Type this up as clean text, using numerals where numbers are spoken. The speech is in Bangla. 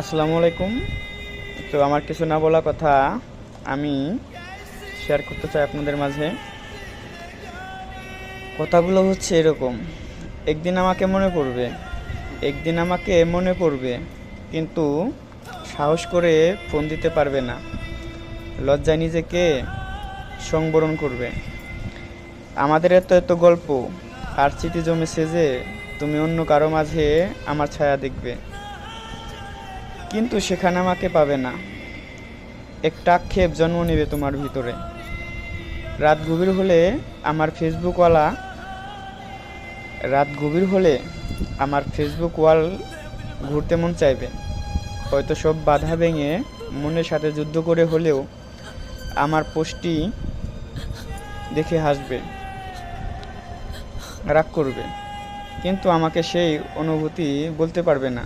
আসসালামু আলাইকুম। তো আমার কিছু না বলা কথা আমি শেয়ার করতে চাই আপনাদের মাঝে। কথাগুলো হচ্ছে এরকম, একদিন আমাকে মনে পড়বে কিন্তু সাহস করে ফোন দিতে পারবে না, লজ্জায় নিজেকে সংবরণ করবে। আমাদের এত এত গল্প আর স্মৃতি জমেছে যে তুমি অন্য কারো মাঝে আমার ছায়া দেখবে, কিন্তু সেখানে আমাকে পাবে না। একটা আক্ষেপ জন্ম নেবে তোমার ভিতরে। রাত গভীর হলে আমার ফেসবুকওয়ালা রাত গভীর হলে আমার ফেসবুক ওয়াল ঘুরতে মন চাইবে। হয়তো সব বাধা ভেঙে মনের সাথে যুদ্ধ করে হলেও আমার পোস্টটি দেখে হাসবে, রাগ করবে, কিন্তু আমাকে সেই অনুভূতি বলতে পারবে না।